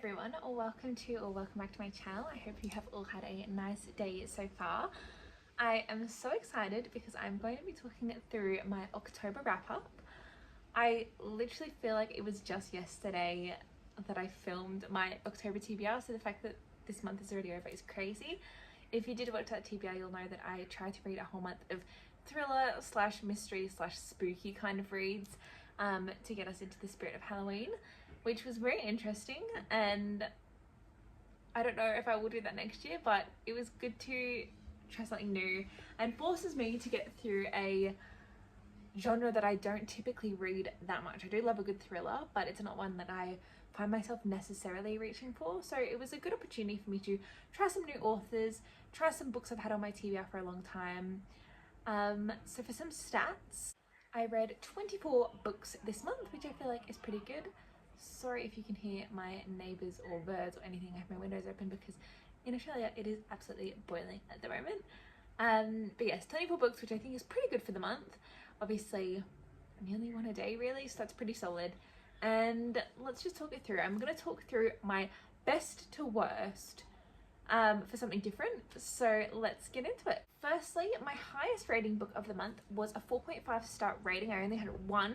everyone, or welcome back to my channel. I hope you have all had a nice day so far. I am so excited because I'm going to be talking through my October wrap up. I literally feel like it was just yesterday that I filmed my October TBR, so the fact that this month is already over is crazy. If you did watch that TBR, you'll know that I tried to read a whole month of thriller slash mystery slash spooky kind of reads to get us into the spirit of Halloween, which was very interesting, and I don't know if I will do that next year, but it was good to try something new and forces me to get through a genre that I don't typically read that much. I do love a good thriller, but it's not one that I find myself necessarily reaching for, so it was a good opportunity for me to try some new authors, try some books I've had on my TBR for a long time. So for some stats, I read 24 books this month, which I feel like is pretty good. Sorry if you can hear my neighbours or birds or anything. I have my windows open because in Australia it is absolutely boiling at the moment. But yes, 24 books, which I think is pretty good for the month. Obviously, nearly one a day really, so that's pretty solid. And let's just talk it through. I'm going to talk through my best to worst for something different, so let's get into it. Firstly, my highest rating book of the month was a 4.5 star rating. I only had one,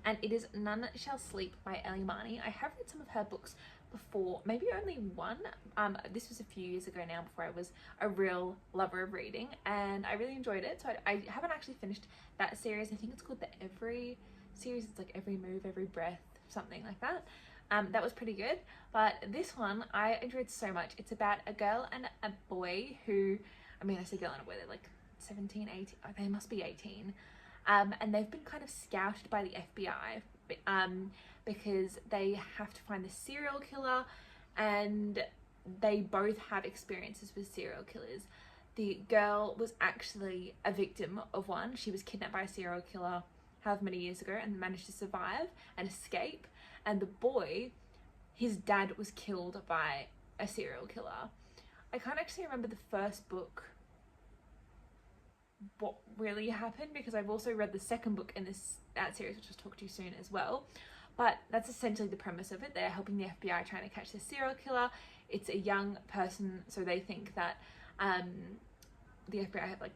and it is None Shall Sleep by Ellie Marnie. I have read some of her books before, maybe only one. This was a few years ago now, before I was a real lover of reading, and I really enjoyed it. So I haven't actually finished that series. I think it's called the Every series. It's like Every Move, Every Breath, something like that. That was pretty good, but this one I enjoyed so much. It's about a girl and a boy who, I mean, I say girl and a boy, they're like 17, 18, oh, they must be 18, and they've been kind of scouted by the FBI because they have to find the serial killer, and they both have experiences with serial killers. The girl was actually a victim of one. She was kidnapped by a serial killer however many years ago and managed to survive and escape. And the boy, his dad was killed by a serial killer. I can't actually remember the first book, what really happened, because I've also read the second book in that series, which I'll talk to you soon as well. But that's essentially the premise of it. They're helping the FBI trying to catch the serial killer. It's a young person, so they think that the FBI have like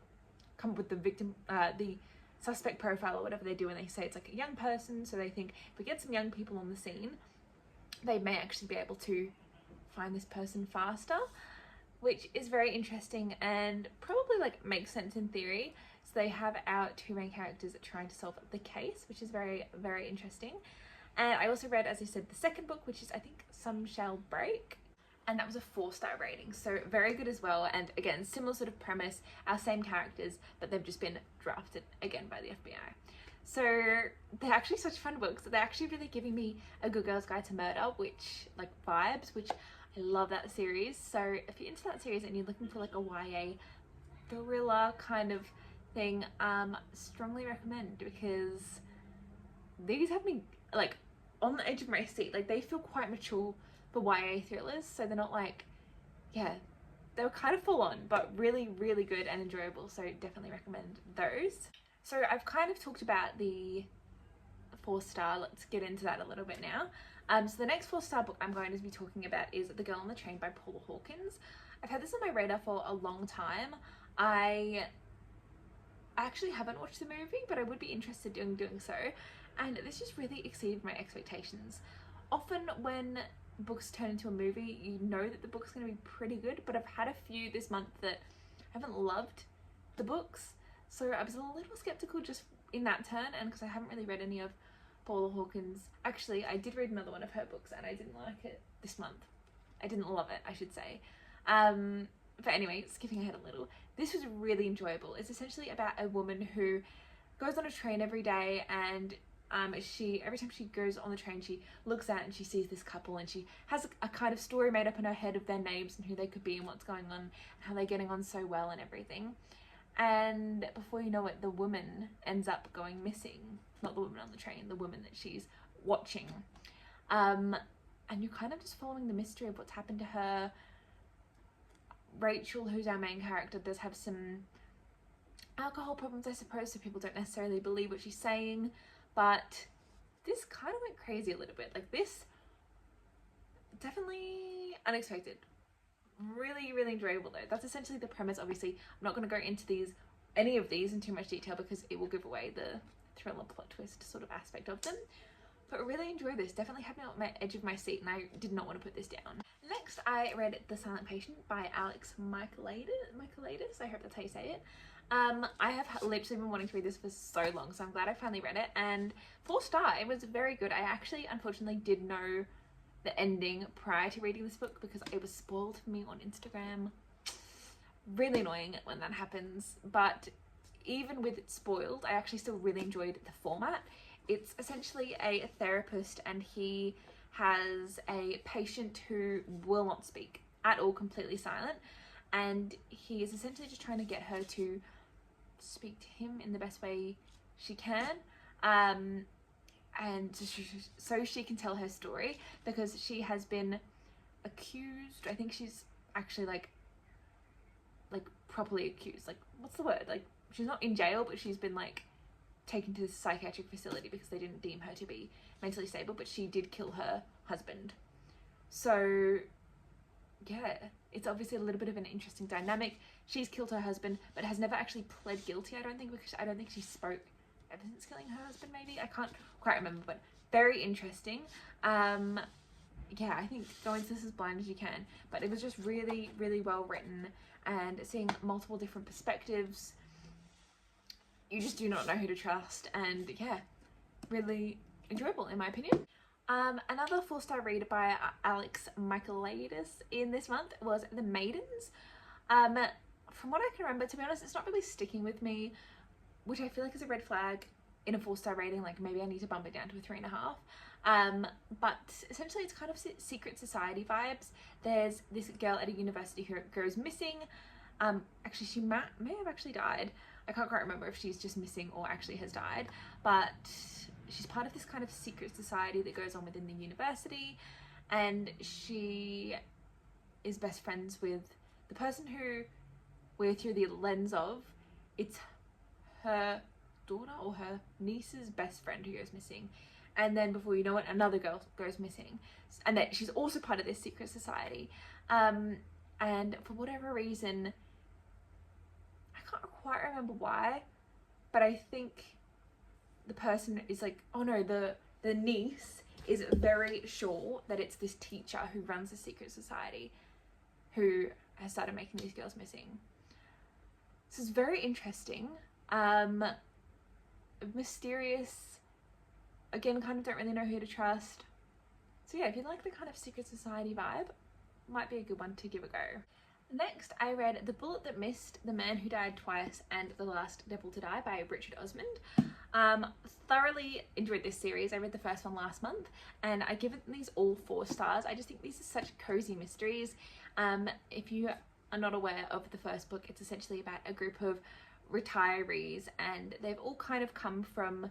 come up with the victim, the suspect profile or whatever they do, and they say it's like a young person, so they think if we get some young people on the scene, they may actually be able to find this person faster, which is very interesting and probably like makes sense in theory. So they have our two main characters trying to solve the case, which is very, very interesting. And I also read, as I said, the second book, which is I think Some Shall Break, and that was a 4-star rating, so very good as well. And again, similar sort of premise, our same characters, but they've just been drafted again by the FBI. So they're actually such fun books. They're actually really giving me a Good Girl's Guide to Murder, which like vibes, which I love that series. So if you're into that series and you're looking for like a YA thriller kind of thing, strongly recommend, because these have me like on the edge of my seat. Like they feel quite mature for YA thrillers, so they're not like, yeah, they were kind of full on, but really, really good and enjoyable, so definitely recommend those. So I've kind of talked about the 4-star, let's get into that a little bit now. So the next 4-star book I'm going to be talking about is The Girl on the Train by Paula Hawkins. I've had this on my radar for a long time. I actually haven't watched the movie, but I would be interested in doing so, and this just really exceeded my expectations. Often when books turn into a movie, you know that the book's going to be pretty good, but I've had a few this month that I haven't loved the books, so I was a little skeptical just in that turn, and because I haven't really read any of Paula Hawkins. Actually, I did read another one of her books and I didn't like it this month. I didn't love it, I should say. But anyway, skipping ahead a little, this was really enjoyable. It's essentially about a woman who goes on a train every day, and every time she goes on the train, she looks out and she sees this couple, and she has a kind of story made up in her head of their names and who they could be and what's going on and how they're getting on so well and everything. And before you know it, the woman ends up going missing. Not the woman on the train, the woman that she's watching. And you're kind of just following the mystery of what's happened to her. Rachel, who's our main character, does have some alcohol problems, I suppose, so people don't necessarily believe what she's saying, but this kind of went crazy a little bit. Like, this definitely unexpected. Really, really enjoyable though. That's essentially the premise. Obviously, I'm not going to go into any of these in too much detail because it will give away the thriller plot twist sort of aspect of them. But I really enjoyed this. Definitely had me on the edge of my seat, and I did not want to put this down. Next, I read The Silent Patient by Alex Michaelides. I hope that's how you say it. I have literally been wanting to read this for so long, so I'm glad I finally read it. And 4-star, it was very good. I actually, unfortunately, did know the ending prior to reading this book because it was spoiled for me on Instagram. Really annoying when that happens, but even with it spoiled, I actually still really enjoyed the format. It's essentially a therapist, and he has a patient who will not speak at all, completely silent, and he is essentially just trying to get her to speak to him in the best way she can, and so she can tell her story, because she has been accused. I think she's actually like properly accused. Like, what's the word? Like, she's not in jail, but she's been like taken to this psychiatric facility because they didn't deem her to be mentally stable, but she did kill her husband. So yeah, it's obviously a little bit of an interesting dynamic. She's killed her husband but has never actually pled guilty, I don't think, because I don't think she spoke ever since killing her husband, maybe. I can't quite remember, but very interesting. Yeah, I think go into this as blind as you can, but it was just really, really well written, and seeing multiple different perspectives. You just do not know who to trust, and yeah, really enjoyable in my opinion. Another 4-star read by Alex Michaelides in this month was The Maidens. From what I can remember, to be honest, it's not really sticking with me, which I feel like is a red flag in a 4-star rating. Like, maybe I need to bump it down to a 3.5. But essentially it's kind of secret society vibes. There's this girl at a university who goes missing. Actually, she may have actually died. I can't quite remember if she's just missing or actually has died, but she's part of this kind of secret society that goes on within the university, and she is best friends with the person who we're through the lens of. It's her daughter or her niece's best friend who goes missing, and then before you know it, another girl goes missing, and that she's also part of this secret society. And for whatever reason, I can't quite remember why, but I think the person is like, oh no, the niece is very sure that it's this teacher who runs the secret society who has started making these girls missing. This is very interesting, mysterious. Again, kind of don't really know who to trust. So yeah, if you like the kind of secret society vibe, might be a good one to give a go. Next, I read The Bullet That Missed, The Man Who Died Twice, and The Last Devil to Die by Richard Osman. Thoroughly enjoyed this series. I read the first one last month, and I give these all 4 stars. I just think these are such cozy mysteries. If you are not aware of the first book, it's essentially about a group of retirees, and they've all kind of come from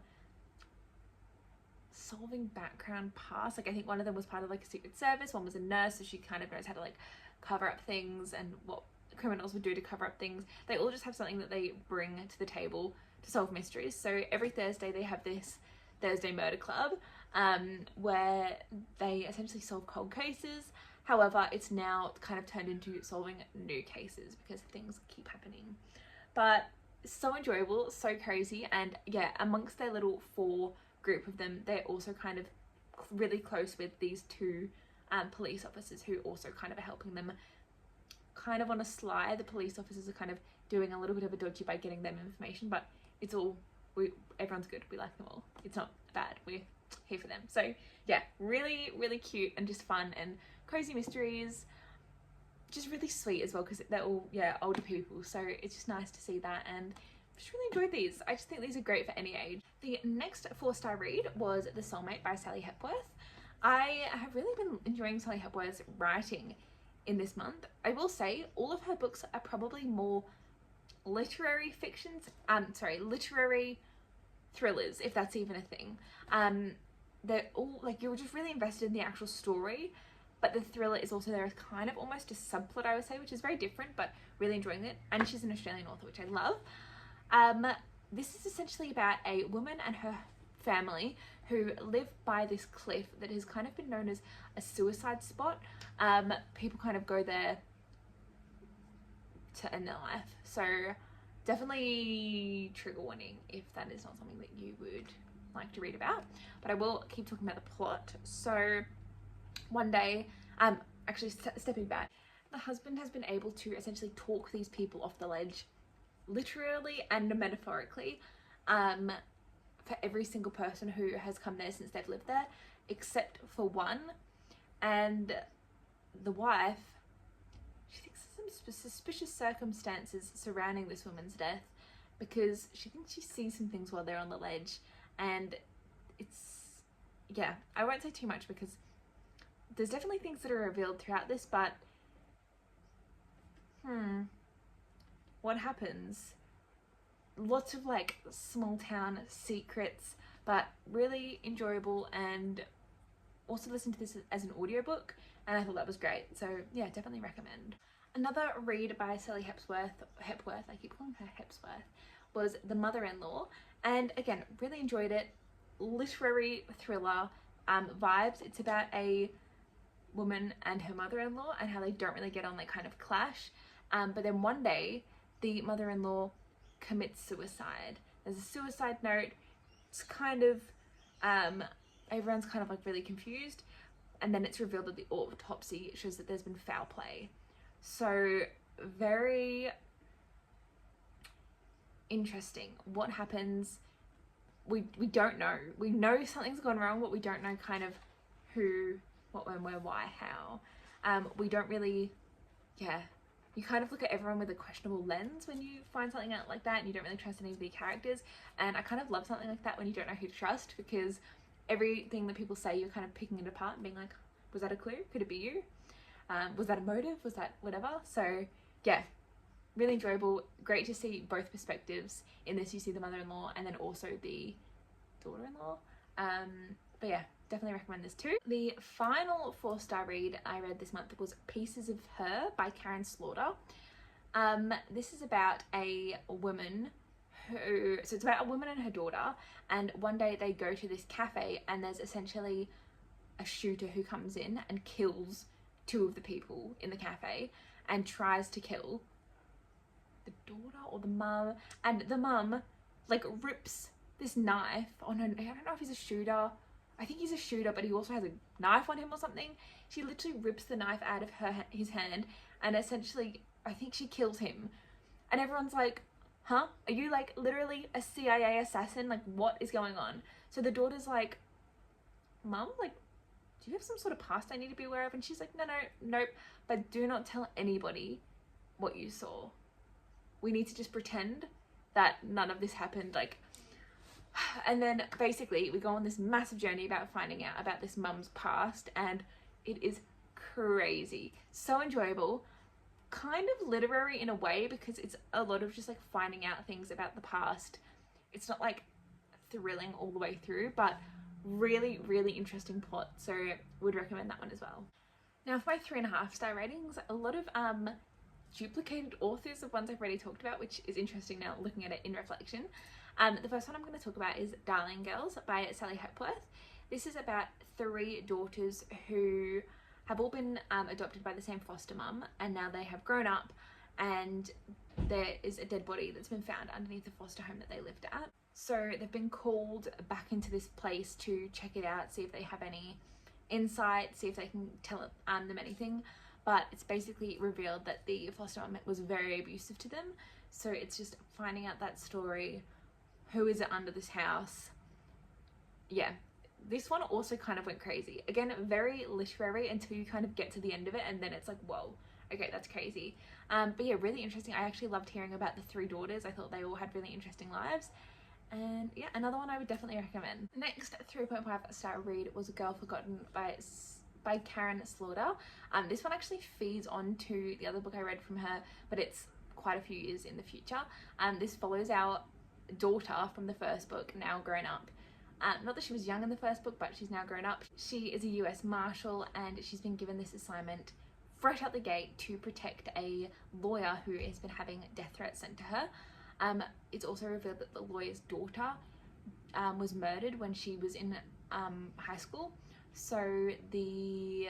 solving background past. Like, I think one of them was part of like a secret service, one was a nurse, so she kind of knows how to like cover up things and what criminals would do to cover up things. They all just have something that they bring to the table to solve mysteries. So every Thursday they have this Thursday Murder Club, where they essentially solve cold cases. However, it's now kind of turned into solving new cases because things keep happening. But so enjoyable, so crazy, and yeah, amongst their little 4 group of them, they're also kind of really close with these 2 police officers who also kind of are helping them kind of on a sly. The police officers are kind of doing a little bit of a dodgy by getting them information, but it's all, everyone's good, we like them all. It's not bad, we're here for them. So yeah, really, really cute and just fun and cozy mysteries. Just really sweet as well, because they're all, yeah, older people, so it's just nice to see that, and just really enjoyed these. I just think these are great for any age. The next 4-star read was The Soulmate by Sally Hepworth. I have really been enjoying Sally Hepworth's writing in this month. I will say all of her books are probably more literary fictions, literary thrillers, if that's even a thing. They're all like, you're just really invested in the actual story, but the thriller is also there as kind of almost a subplot, I would say, which is very different, but really enjoying it. And she's an Australian author, which I love. This is essentially about a woman and her family who live by this cliff that has kind of been known as a suicide spot. People kind of go there to end their life. So definitely trigger warning if that is not something that you would like to read about. But I will keep talking about the plot. So one day, actually stepping back, the husband has been able to essentially talk these people off the ledge, literally and metaphorically, for every single person who has come there since they've lived there, except for one. And the wife, she thinks there's some suspicious circumstances surrounding this woman's death, because she thinks she sees some things while they're on the ledge. And it's, yeah, I won't say too much because there's definitely things that are revealed throughout this, but what happens? Lots of like small town secrets, but really enjoyable, and also listen to this as an audiobook, and I thought that was great. So yeah, definitely recommend. Another read by Sally Hepworth, I keep calling her Hepworth, was The Mother-in-Law, and again, really enjoyed it. Literary thriller vibes. It's about a woman and her mother-in-law and how they don't really get on, they kind of clash. But then one day, the mother-in-law commits suicide. There's a suicide note. It's kind of, everyone's kind of like really confused. And then it's revealed that the autopsy shows that there's been foul play. So very interesting. What happens? We don't know. We know something's gone wrong, but we don't know kind of who, what, when, where, why, how. We don't really, you kind of look at everyone with a questionable lens when you find something out like that, and you don't really trust any of the characters. And I kind of love something like that when you don't know who to trust, because everything that people say, you're kind of picking it apart and being like, was that a clue? Could it be you? Was that a motive? Was that whatever? So yeah, really enjoyable. Great to see both perspectives in this. You see the mother-in-law and then also the daughter-in-law. But yeah, definitely recommend this too. The final 4-star read I read this month was Pieces of Her by Karen Slaughter. This is about a woman who, so it's about a woman and her daughter, and one day they go to this cafe and there's essentially a shooter who comes in and kills 2 of the people in the cafe and tries to kill the daughter or the mum, and the mum like rips this knife on her. I don't know if he's a shooter. I think he's a shooter, but he also has a knife on him or something. She literally rips the knife out of his hand, and essentially I think she kills him. And everyone's like, huh? Are you like literally a CIA assassin? Like, what is going on? So the daughter's like, Mum, like, do you have some sort of past I need to be aware of? And she's like, nope, but do not tell anybody what you saw. We need to just pretend that none of this happened. Like, and then basically we go on this massive journey about finding out about this mum's past, and it is crazy. So enjoyable, kind of literary in a way, because it's a lot of just like finding out things about the past. It's not like thrilling all the way through, but really, really interesting plot. So would recommend that one as well. Now for my 3.5-star ratings, a lot of duplicated authors of ones I've already talked about, which is interesting now looking at it in reflection. The first one I'm going to talk about is Darling Girls by Sally Hepworth. This is about 3 daughters who have all been adopted by the same foster mum, and now they have grown up, and there is a dead body that's been found underneath the foster home that they lived at. So they've been called back into this place to check it out, see if they have any insight, see if they can tell them anything. But it's basically revealed that the foster mum was very abusive to them. So it's just finding out that story. Who is it under this house? Yeah, this one also kind of went crazy. Again, very literary until you kind of get to the end of it, and then it's like, whoa, okay, that's crazy. But yeah, really interesting. I actually loved hearing about the 3 daughters. I thought they all had really interesting lives. And yeah, another one I would definitely recommend. Next 3.5-star read was A Girl Forgotten by Karen Slaughter. This one actually feeds on to the other book I read from her, but it's quite a few years in the future. This follows our daughter from the first book, now grown up. Not that she was young in the first book, but she's now grown up. She is a US Marshal, and she's been given this assignment fresh out the gate to protect a lawyer who has been having death threats sent to her. It's also revealed that the lawyer's daughter was murdered when she was in high school. So the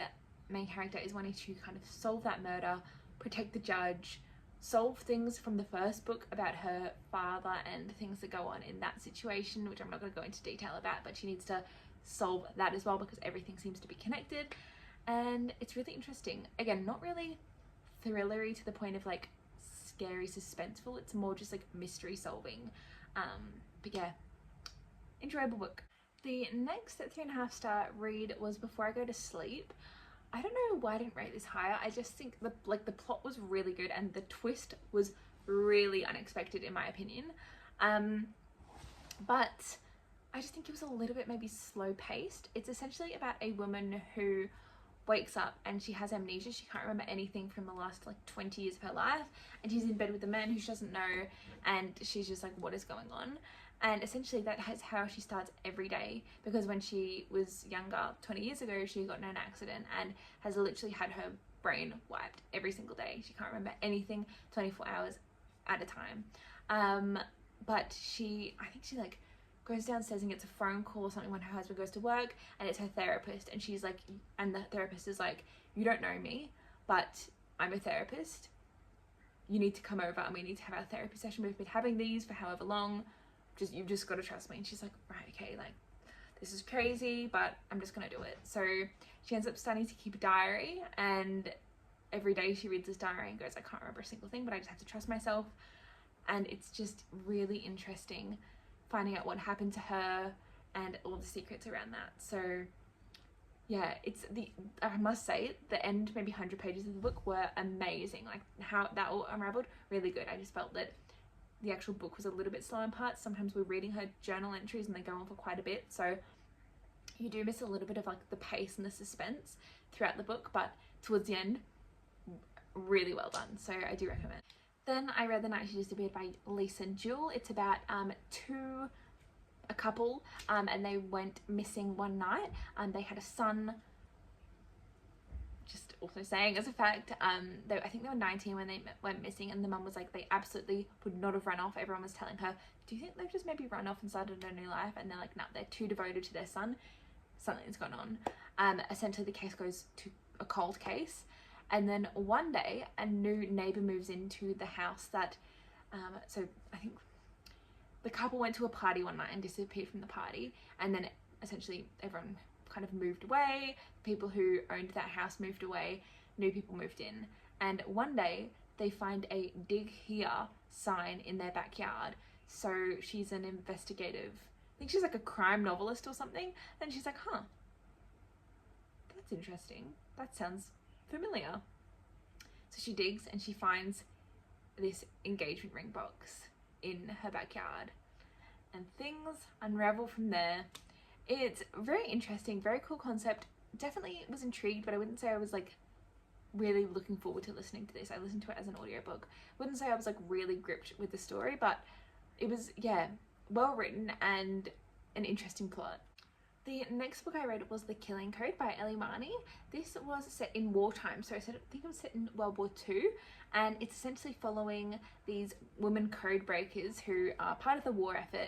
main character is wanting to kind of solve that murder, protect the judge, solve things from the first book about her father and things that go on in that situation, which I'm not going to go into detail about, but she needs to solve that as well because everything seems to be connected. And it's really interesting. Again, not really thrillery to the point of like scary suspenseful, it's more just like mystery solving. But yeah, enjoyable book. The next 3.5 star read was Before I Go to Sleep. I don't know why I didn't rate this higher. I just think the plot was really good and the twist was really unexpected in my opinion. But I just think it was a little bit maybe slow paced. It's essentially about a woman who wakes up and she has amnesia. She can't remember anything from the last like 20 years of her life, and she's in bed with a man who she doesn't know, and she's just like, what is going on? And essentially that is how she starts every day, because when she was younger 20 years ago she got in an accident and has literally had her brain wiped every single day. She can't remember anything 24 hours at a time. But I think she like goes downstairs and gets a phone call or something when her husband goes to work, and it's her therapist, and she's like, and the therapist is like, you don't know me, but I'm a therapist, you need to come over and we need to have our therapy session. We've been having these for however long, you've just got to trust me. And she's like, right, okay, like this is crazy, but I'm just gonna do it. So she ends up starting to keep a diary, and every day she reads this diary and goes, I can't remember a single thing, but I just have to trust myself. And it's just really interesting finding out what happened to her and all the secrets around that. So yeah, I must say the end maybe 100 pages of the book were amazing. Like how that all unraveled, really good. I just felt that the actual book was a little bit slow in parts. Sometimes we're reading her journal entries and they go on for quite a bit, so you do miss a little bit of like the pace and the suspense throughout the book, but towards the end, really well done. So I do recommend. Then I read The Night She Disappeared by Lisa Jewell. It's about a couple, and they went missing one night. They had a son. Just also saying as a fact, I think they were 19 when they went missing, and the mum was like, they absolutely would not have run off. Everyone was telling her, do you think they've just maybe run off and started a new life? And they're like, no, they're too devoted to their son. Something's gone on. Essentially the case goes to a cold case. And then one day a new neighbor moves into the house that, so I think the couple went to a party one night and disappeared from the party. And then essentially everyone kind of moved away. People who owned that house moved away. New people moved in. And one day they find a dig here sign in their backyard. So she's an investigative, I think she's like a crime novelist or something. And she's like, huh, that's interesting. That sounds familiar. So she digs and she finds this engagement ring box in her backyard, and things unravel from there. It's very interesting, very cool concept. Definitely was intrigued, but I wouldn't say I was like really looking forward to listening to this. I listened to it as an audiobook. Wouldn't say I was like really gripped with the story, but it was, yeah, well written and an interesting plot. The next book I read was The Killing Code by Ellie Marney. This was set in wartime, so I think it was set in World War II, and it's essentially following these women code breakers who are part of the war effort.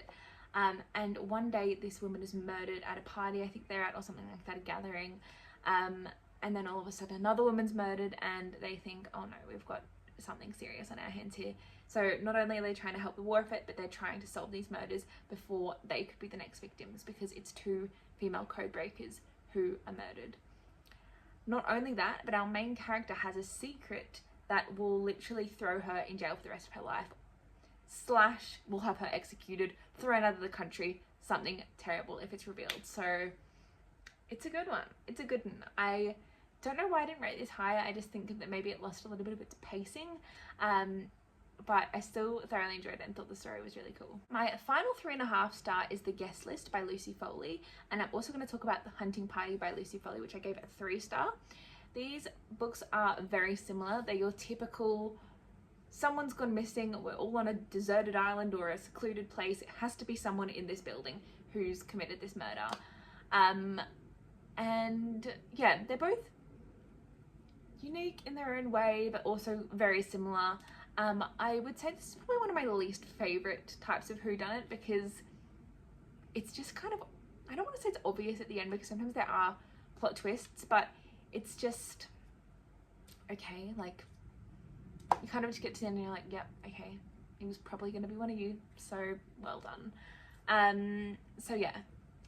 And one day this woman is murdered at a party, I think they're at, or something like that, a gathering. And then all of a sudden another woman's murdered, and they think, oh no, we've got something serious on our hands here. So not only are they trying to help the war effort, but they're trying to solve these murders before they could be the next victims, because it's two female code breakers who are murdered. Not only that, but our main character has a secret that will literally throw her in jail for the rest of her life, / will have her executed, thrown out of the country, something terrible if it's revealed. So it's a good one. It's a good one. I don't know why I didn't rate this higher. I just think that maybe it lost a little bit of its pacing. But I still thoroughly enjoyed it and thought the story was really cool. My final 3.5 star is The Guest List by Lucy Foley, and I'm also going to talk about The Hunting Party by Lucy Foley, which I gave a 3 star. These books are very similar. They're your typical, someone's gone missing, we're all on a deserted island or a secluded place, it has to be someone in this building who's committed this murder. And yeah, they're both unique in their own way, but also very similar. I would say this is probably one of my least favorite types of whodunit, because it's just kind of I don't want to say it's obvious at the end, because sometimes there are plot twists, but it's just, okay, like, you kind of just get to the end and you're like, yep, okay, it was probably going to be one of you, so well done. So yeah,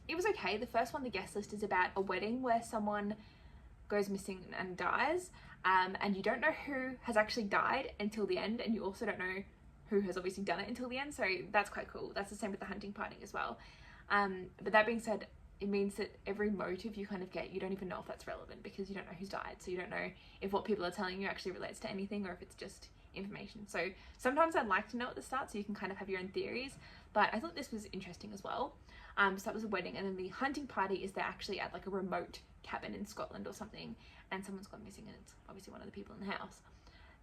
it was okay. The first one, The Guest List, is about a wedding where someone goes missing and dies, and you don't know who has actually died until the end, and you also don't know who has obviously done it until the end, so that's quite cool. That's the same with The Hunting Party as well. But that being said, it means that every motive you kind of get, you don't even know if that's relevant, because you don't know who's died, so you don't know if what people are telling you actually relates to anything, or if it's just information. So sometimes I'd like to know at the start so you can kind of have your own theories, but I thought this was interesting as well. So that was a wedding, and then The Hunting Party is they're actually at like a remote cabin in Scotland or something, and someone's gone missing, and it's obviously one of the people in the house.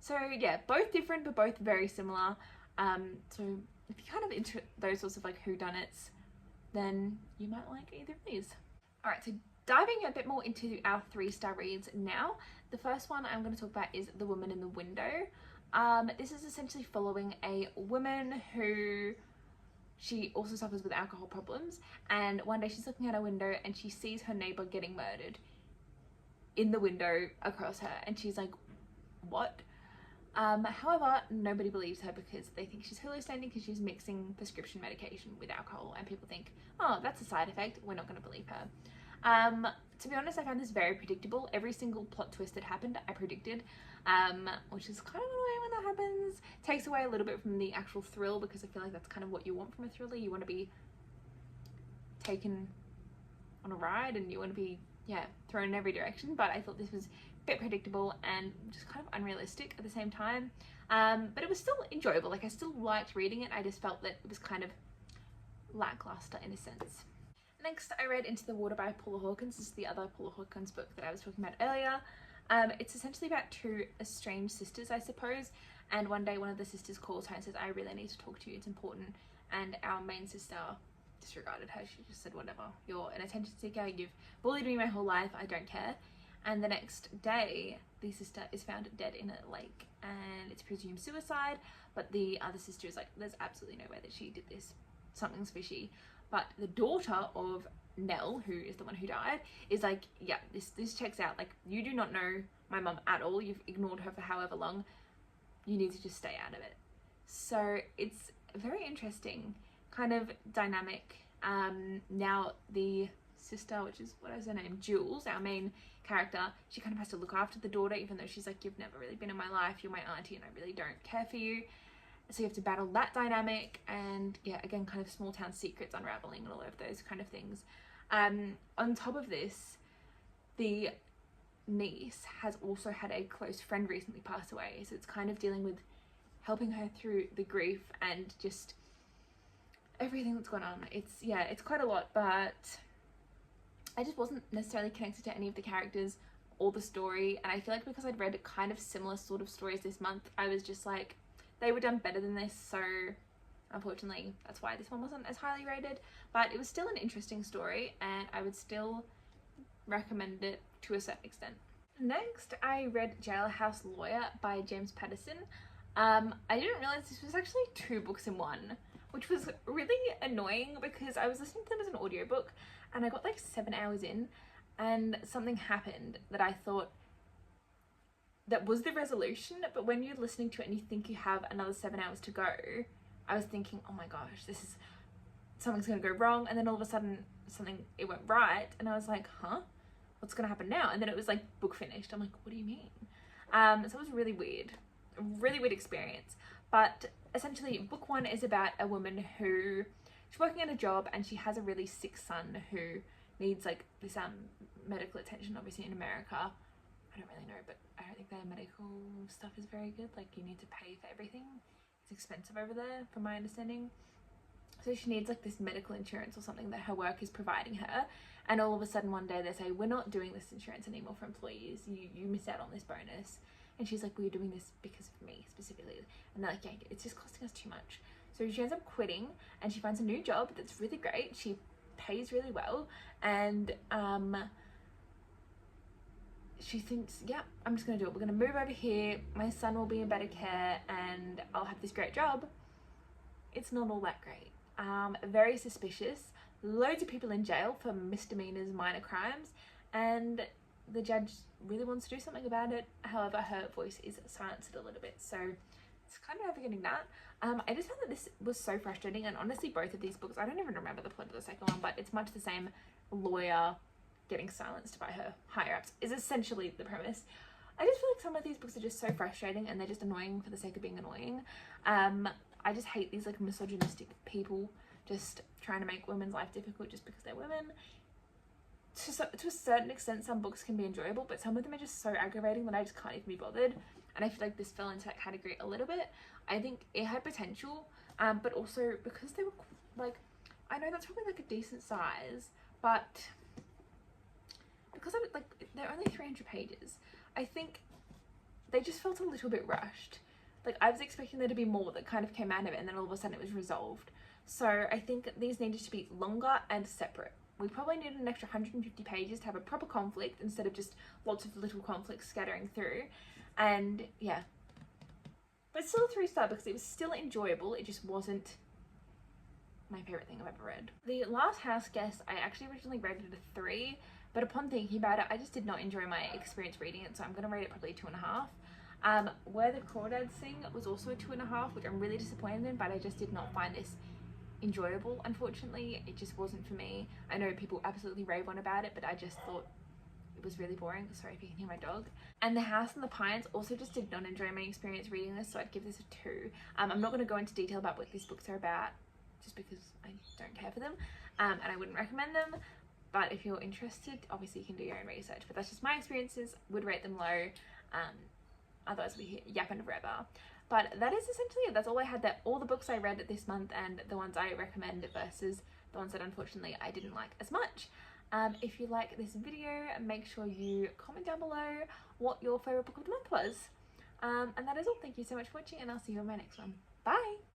So yeah, both different but both very similar. So if you're kind of into those sorts of like whodunits, then you might like either of these. Alright, so diving a bit more into our 3-star reads now. The first one I'm going to talk about is The Woman in the Window. This is essentially following a woman who, she also suffers with alcohol problems, and one day she's looking out her window and she sees her neighbour getting murdered in the window across her, and she's like, what? However, nobody believes her because they think she's hallucinating, because she's mixing prescription medication with alcohol, and people think, oh, that's a side effect, we're not going to believe her. To be honest, I found this very predictable. Every single plot twist that happened, I predicted, which is kind of annoying when that happens. Takes away a little bit from the actual thrill, because I feel like that's kind of what you want from a thriller. You want to be taken on a ride, and you want to be, yeah, thrown in every direction, but I thought this was a bit predictable and just kind of unrealistic at the same time. But it was still enjoyable. Like, I still liked reading it. I just felt that it was kind of lackluster in a sense. Next, I read Into the Water by Paula Hawkins. This is the other Paula Hawkins book that I was talking about earlier. It's essentially about two estranged sisters, I suppose, and one day one of the sisters calls her and says, I really need to talk to you, it's important, and our main sister disregarded her. She just said, whatever, you're an attention seeker, you've bullied me my whole life, I don't care. And the next day, the sister is found dead in a lake, and it's presumed suicide, but the other sister is like, there's absolutely no way that she did this, something's fishy. But the daughter of Nell, who is the one who died, is like, yeah, this checks out. Like, you do not know my mum at all. You've ignored her for however long. You need to just stay out of it. So it's very interesting kind of dynamic. Now the sister, which is, what is her name, Jules, our main character, she kind of has to look after the daughter, even though she's like, you've never really been in my life. You're my auntie and I really don't care for you. So you have to battle that dynamic, and yeah, again, kind of small town secrets unraveling and all of those kind of things. On top of this, the niece has also had a close friend recently pass away, so it's kind of dealing with helping her through the grief and just everything that's gone on. It's quite a lot, but I just wasn't necessarily connected to any of the characters or the story, and I feel like because I'd read kind of similar sort of stories this month, I was just like, they were done better than this, so unfortunately that's why this one wasn't as highly rated. But it was still an interesting story, and I would still recommend it to a certain extent. Next, I read Jailhouse Lawyer by James Patterson. I didn't realize this was actually 2 books in one, which was really annoying because I was listening to them as an audiobook and I got like 7 hours in and something happened that I thought that was the resolution, but when you're listening to it and you think you have another 7 hours to go, I was thinking, oh my gosh, something's gonna go wrong, and then all of a sudden it went right, and I was like, huh, what's gonna happen now? And then it was like book finished. I'm like, what do you mean? So it was really weird experience. But essentially, book 1 is about a woman who, she's working at a job and she has a really sick son who needs like this medical attention, obviously in America. I don't really know, but I don't think their medical stuff is very good. Like, you need to pay for everything. It's expensive over there, from my understanding. So she needs like this medical insurance or something that her work is providing her. And all of a sudden one day they say, we're not doing this insurance anymore for employees. You miss out on this bonus. And she's like, well, you're doing this because of me specifically. And they're like, yeah, it's just costing us too much. So she ends up quitting and she finds a new job that's really great. She pays really well. And she thinks, yeah, I'm just gonna do it. We're gonna move over here, my son will be in better care, and I'll have this great job. It's not all that great. Very suspicious, loads of people in jail for misdemeanors, minor crimes, and the judge really wants to do something about it. However, her voice is silenced a little bit, so it's kind of navigating that. I just found that this was so frustrating, and honestly both of these books, I don't even remember the plot of the second one, but it's much the same. Lawyer getting silenced by her higher ups is essentially the premise. I just feel like some of these books are just so frustrating and they're just annoying for the sake of being annoying. I just hate these like misogynistic people just trying to make women's life difficult just because they're women. To a certain extent, some books can be enjoyable, but some of them are just so aggravating that I just can't even be bothered. And I feel like this fell into that category a little bit. I think it had potential, but also because they were like, I know that's probably like a decent size, but because of it, like they're only 300 pages, I think they just felt a little bit rushed. Like I was expecting there to be more that kind of came out of it, and then all of a sudden it was resolved. So I think these needed to be longer and separate. We probably needed an extra 150 pages to have a proper conflict instead of just lots of little conflicts scattering through. And yeah, but still a 3-star because it was still enjoyable. It just wasn't my favorite thing I've ever read. The Last House Guest, I actually originally rated it a 3, but upon thinking about it, I just did not enjoy my experience reading it, so I'm going to rate it probably 2.5. Where the Crawdads Sing was also a 2.5, which I'm really disappointed in, but I just did not find this enjoyable. Unfortunately, it just wasn't for me. I know people absolutely rave on about it, but I just thought it was really boring. Sorry if you can hear my dog. And The House in the Pines also just did not enjoy my experience reading this, so I'd give this a 2. I'm not going to go into detail about what these books are about just because I don't care for them, and I wouldn't recommend them. But if you're interested, obviously you can do your own research, but that's just my experiences. Would rate them low. Otherwise we yapping forever. But that is essentially it. That's all I had there. All the books I read this month and the ones I recommend versus the ones that unfortunately I didn't like as much. If you like this video, make sure you comment down below what your favourite book of the month was. And that is all. Thank you so much for watching, and I'll see you in my next one. Bye!